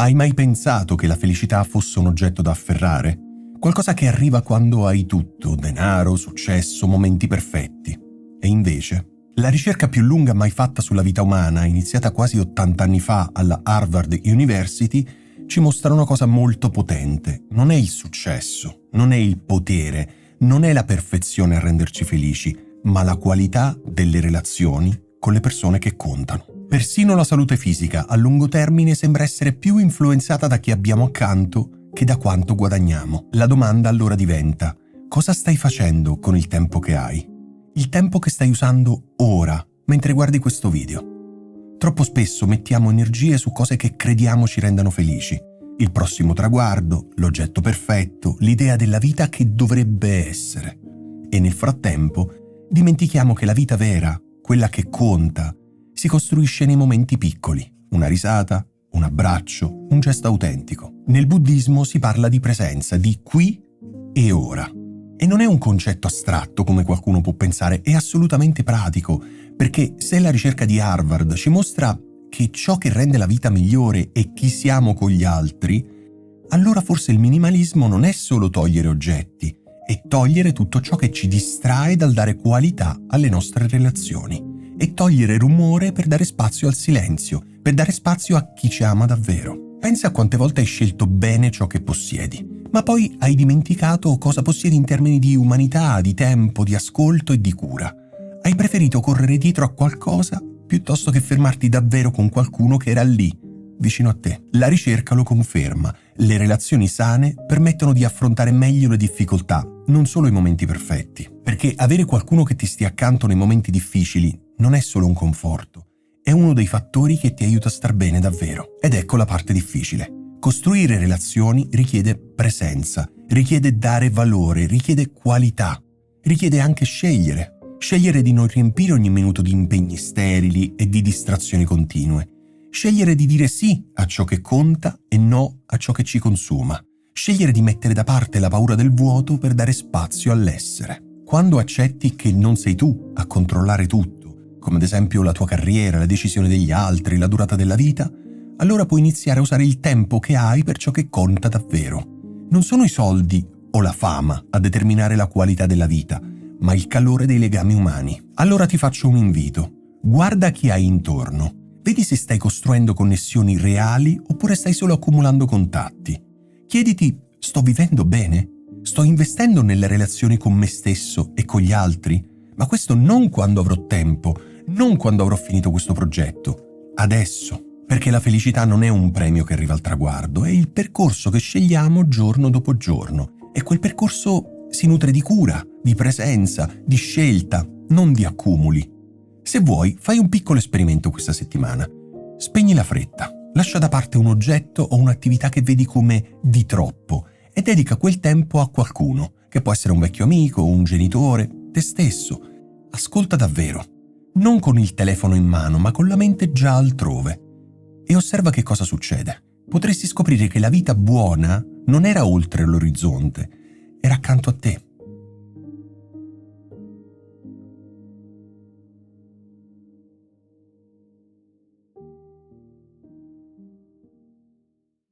Hai mai pensato che la felicità fosse un oggetto da afferrare? Qualcosa che arriva quando hai tutto, denaro, successo, momenti perfetti. E invece, la ricerca più lunga mai fatta sulla vita umana, iniziata quasi 80 anni fa alla Harvard University, ci mostra una cosa molto potente. Non è il successo, non è il potere, non è la perfezione a renderci felici, ma la qualità delle relazioni con le persone che contano. Persino la salute fisica a lungo termine sembra essere più influenzata da chi abbiamo accanto che da quanto guadagniamo. La domanda allora diventa: cosa stai facendo con il tempo che hai? Il tempo che stai usando ora, mentre guardi questo video. Troppo spesso mettiamo energie su cose che crediamo ci rendano felici. Il prossimo traguardo, l'oggetto perfetto, l'idea della vita che dovrebbe essere. E nel frattempo dimentichiamo che la vita vera, quella che conta, si costruisce nei momenti piccoli. Una risata, un abbraccio, un gesto autentico. Nel buddismo si parla di presenza, di qui e ora. E non è un concetto astratto come qualcuno può pensare, è assolutamente pratico, perché se la ricerca di Harvard ci mostra che ciò che rende la vita migliore è chi siamo con gli altri, allora forse il minimalismo non è solo togliere oggetti, è togliere tutto ciò che ci distrae dal dare qualità alle nostre relazioni. E togliere rumore per dare spazio al silenzio, per dare spazio a chi ci ama davvero. Pensa a quante volte hai scelto bene ciò che possiedi, ma poi hai dimenticato cosa possiedi in termini di umanità, di tempo, di ascolto e di cura. Hai preferito correre dietro a qualcosa piuttosto che fermarti davvero con qualcuno che era lì, vicino a te. La ricerca lo conferma. Le relazioni sane permettono di affrontare meglio le difficoltà, non solo i momenti perfetti. Perché avere qualcuno che ti stia accanto nei momenti difficili non è solo un conforto, è uno dei fattori che ti aiuta a star bene davvero. Ed ecco la parte difficile. Costruire relazioni richiede presenza, richiede dare valore, richiede qualità, richiede anche scegliere. Scegliere di non riempire ogni minuto di impegni sterili e di distrazioni continue. Scegliere di dire sì a ciò che conta e no a ciò che ci consuma. Scegliere di mettere da parte la paura del vuoto per dare spazio all'essere. Quando accetti che non sei tu a controllare tutto, come ad esempio la tua carriera, la decisione degli altri, la durata della vita, allora puoi iniziare a usare il tempo che hai per ciò che conta davvero. Non sono i soldi o la fama a determinare la qualità della vita, ma il calore dei legami umani. Allora ti faccio un invito. Guarda chi hai intorno. Vedi se stai costruendo connessioni reali oppure stai solo accumulando contatti. Chiediti: sto vivendo bene? Sto investendo nelle relazioni con me stesso e con gli altri? Ma questo non quando avrò tempo, non quando avrò finito questo progetto. Adesso. Perché la felicità non è un premio che arriva al traguardo, è il percorso che scegliamo giorno dopo giorno. E quel percorso si nutre di cura, di presenza, di scelta, non di accumuli. Se vuoi, fai un piccolo esperimento questa settimana. Spegni la fretta, lascia da parte un oggetto o un'attività che vedi come di troppo e dedica quel tempo a qualcuno, che può essere un vecchio amico, un genitore, te stesso. Ascolta davvero, non con il telefono in mano, ma con la mente già altrove. E osserva che cosa succede. Potresti scoprire che la vita buona non era oltre l'orizzonte, era accanto a te.